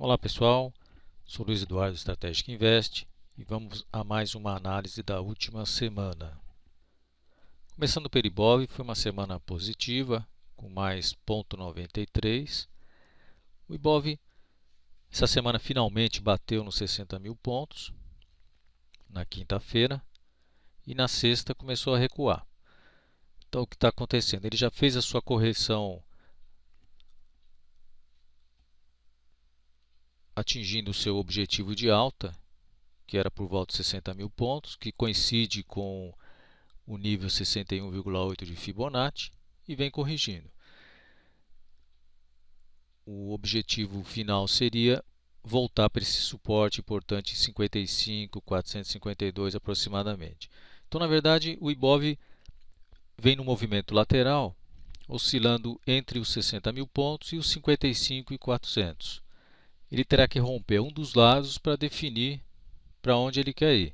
Olá pessoal, sou Luiz Eduardo Strategic Invest e vamos a mais uma análise da última semana. Começando pelo Ibov, foi uma semana positiva, com mais 0,93. O Ibov essa semana finalmente bateu nos 60 mil pontos, na quinta-feira, e na sexta começou a recuar. Então o que está acontecendo? Ele já fez a sua correção atingindo o seu objetivo de alta, que era por volta de 60 mil pontos, que coincide com o nível 61,8 de Fibonacci, e vem corrigindo. O objetivo final seria voltar para esse suporte importante em 55,452 aproximadamente. Então, na verdade, o Ibov vem no movimento lateral, oscilando entre os 60 mil pontos e os 55,400. Ele terá que romper um dos lados para definir para onde ele quer ir.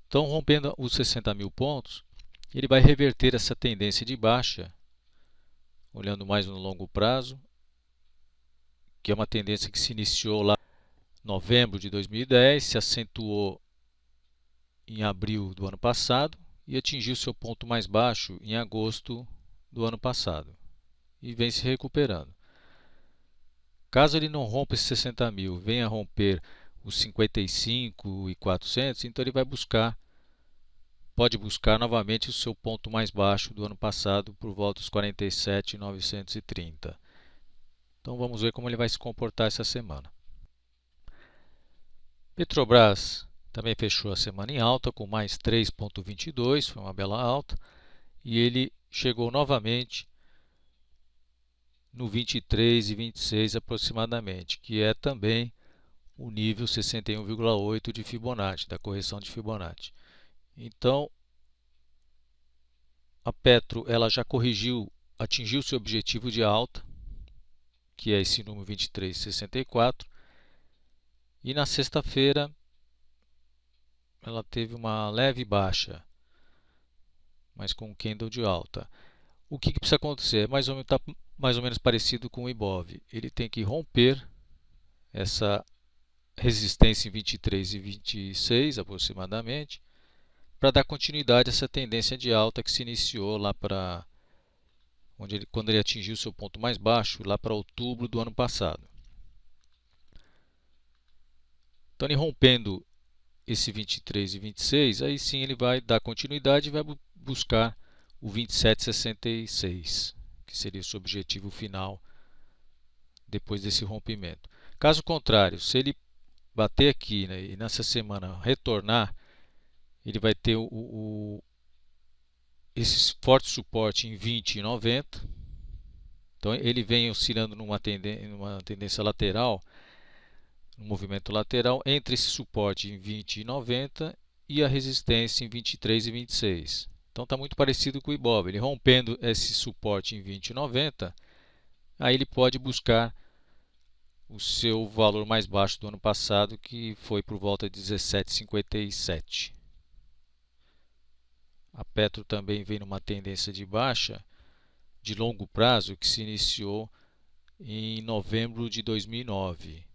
Então, rompendo os 60 mil pontos, ele vai reverter essa tendência de baixa, olhando mais no longo prazo, que é uma tendência que se iniciou lá em novembro de 2010, se acentuou em abril do ano passado e atingiu seu ponto mais baixo em agosto do ano passado e vem se recuperando. Caso ele não rompa esses 60 mil, venha romper os 55,400, então ele pode buscar novamente o seu ponto mais baixo do ano passado por volta dos 47.930. Então vamos ver como ele vai se comportar essa semana. Petrobras também fechou a semana em alta com mais 3,22, foi uma bela alta, e ele chegou novamente no 23 e 26 aproximadamente, que é também o nível 61,8 de Fibonacci, da correção de Fibonacci. Então, a Petro ela já atingiu seu objetivo de alta, que é esse número 23,64, e na sexta-feira ela teve uma leve baixa, mas com um candle de alta. O que precisa acontecer? Está mais ou menos parecido com o Ibov. Ele tem que romper essa resistência em 23 e 26 aproximadamente, para dar continuidade a essa tendência de alta que se iniciou lá para quando ele atingiu seu ponto mais baixo, lá para outubro do ano passado. Então, ele rompendo esse 23 e 26, aí sim ele vai dar continuidade e vai buscar o 27,66, que seria o seu objetivo final depois desse rompimento. Caso contrário, se ele bater aqui, né, e nessa semana retornar, ele vai ter esse forte suporte em 20 e 90. Então ele vem oscilando numa tendência lateral, um movimento lateral entre esse suporte em 20 e 90 e a resistência em 23 e 26. Então está muito parecido com o Ibov. Ele rompendo esse suporte em 20 e 90, aí ele pode buscar o seu valor mais baixo do ano passado, que foi por volta de 17,57. A Petro também vem numa tendência de baixa de longo prazo que se iniciou em novembro de 2009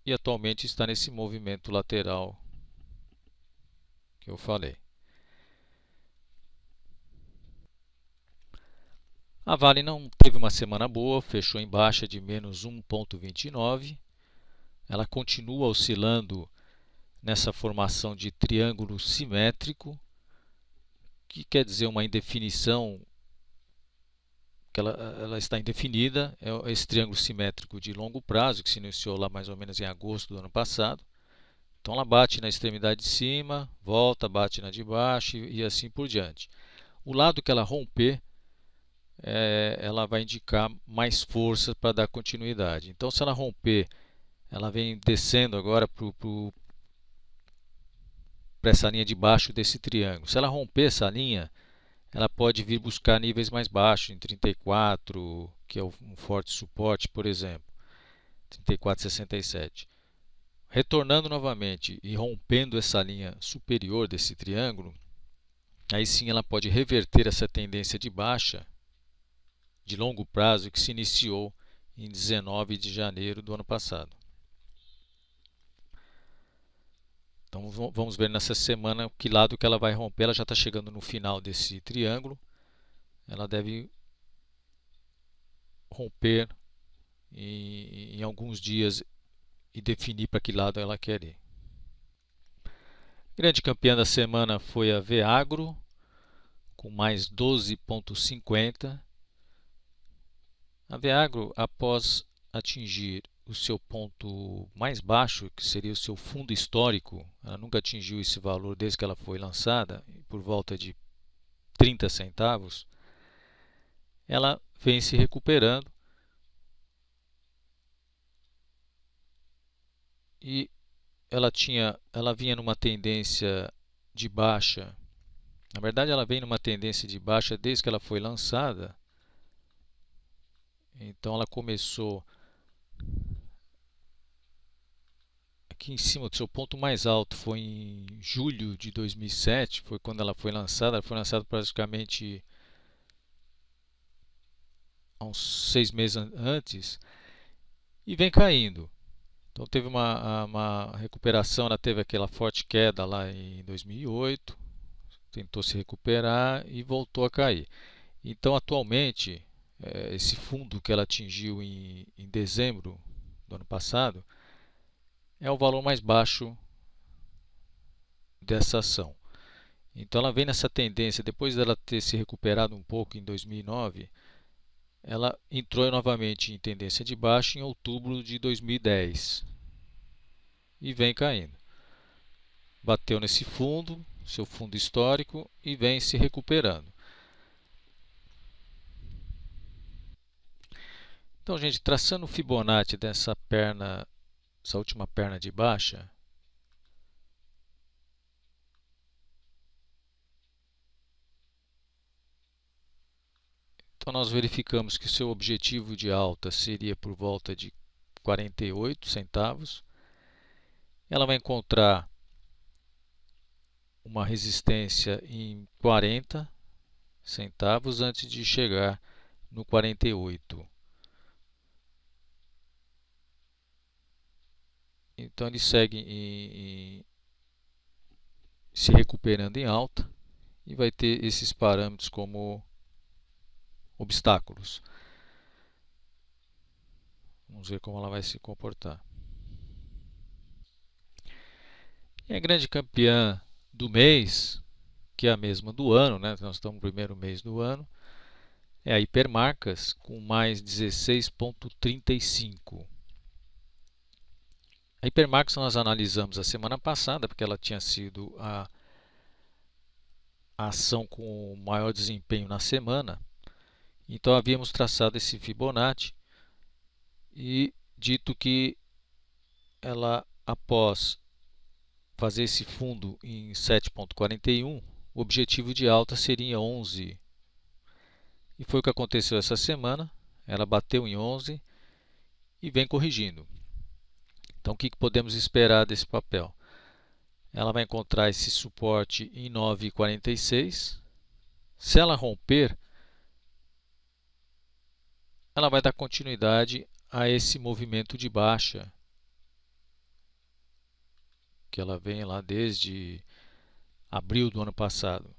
e atualmente está nesse movimento lateral que eu falei. A Vale não teve uma semana boa, fechou em baixa de menos 1,29. Ela continua oscilando nessa formação de triângulo simétrico, que quer dizer uma indefinição, que ela está indefinida. É esse triângulo simétrico de longo prazo, que se iniciou lá mais ou menos em agosto do ano passado. Então ela bate na extremidade de cima, volta, bate na de baixo e assim por diante. O lado que ela romper, ela vai indicar mais força para dar continuidade. Então, se ela romper, ela vem descendo agora para essa linha de baixo desse triângulo. Se ela romper essa linha, ela pode vir buscar níveis mais baixos, em 34, que é um forte suporte, por exemplo, 34,67. Retornando novamente e rompendo essa linha superior desse triângulo, aí sim ela pode reverter essa tendência de baixa de longo prazo que se iniciou em 19 de janeiro do ano passado. Então vamos ver nessa semana que lado que ela vai romper. Ela já está chegando no final desse triângulo. Ela deve romper em alguns dias e definir para que lado ela quer ir. Grande campeã da semana foi a Veagro, com mais 12,50. A Veagro, após atingir o seu ponto mais baixo, que seria o seu fundo histórico, ela nunca atingiu esse valor desde que ela foi lançada, por volta de 30 centavos, ela vem se recuperando e ela vinha numa tendência de baixa. Na verdade, ela vem numa tendência de baixa desde que ela foi lançada. Então ela começou aqui em cima, o seu ponto mais alto foi em julho de 2007, foi quando ela foi lançada. Ela foi lançada praticamente há uns 6 meses antes e vem caindo. Então teve uma recuperação, ela teve aquela forte queda lá em 2008, tentou se recuperar e voltou a cair. Então atualmente, esse fundo que ela atingiu em dezembro do ano passado é o valor mais baixo dessa ação. Então ela vem nessa tendência, depois dela ter se recuperado um pouco em 2009, ela entrou novamente em tendência de baixa em outubro de 2010 e vem caindo. Bateu nesse fundo, seu fundo histórico, e vem se recuperando. Então, gente, traçando o Fibonacci dessa perna, essa última perna de baixa, então nós verificamos que o seu objetivo de alta seria por volta de 48 centavos. Ela vai encontrar uma resistência em 40 centavos antes de chegar no 48. Então ele segue se recuperando em alta e vai ter esses parâmetros como obstáculos. Vamos ver como ela vai se comportar. E a grande campeã do mês, que é a mesma do ano, né? Nós estamos no primeiro mês do ano, é a Hipermarcas, com mais 16,35. A Hipermarcas nós analisamos a semana passada, porque ela tinha sido a ação com maior desempenho na semana. Então havíamos traçado esse Fibonacci e dito que ela, após fazer esse fundo em 7,41, o objetivo de alta seria 11. E foi o que aconteceu essa semana. Ela bateu em 11 e vem corrigindo. Então o que podemos esperar desse papel? Ela vai encontrar esse suporte em 9,46. Se ela romper, ela vai dar continuidade a esse movimento de baixa que ela vem lá desde abril do ano passado,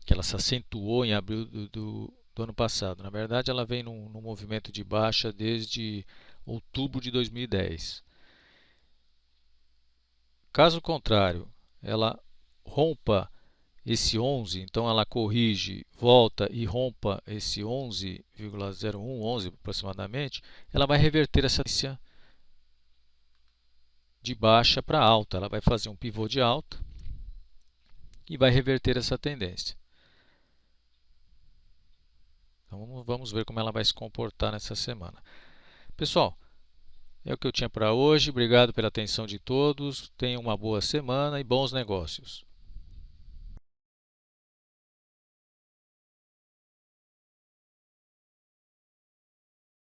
que ela se acentuou em abril do ano passado. Na verdade, ela vem num movimento de baixa desde outubro de 2010. Caso contrário, ela rompa esse 11, então ela corrige, volta e rompa esse 11,01, 11 aproximadamente, ela vai reverter essa tendência de baixa para alta. Ela vai fazer um pivô de alta e vai reverter essa tendência. Então vamos ver como ela vai se comportar nessa semana. Pessoal, é o que eu tinha para hoje. Obrigado pela atenção de todos. Tenham uma boa semana e bons negócios.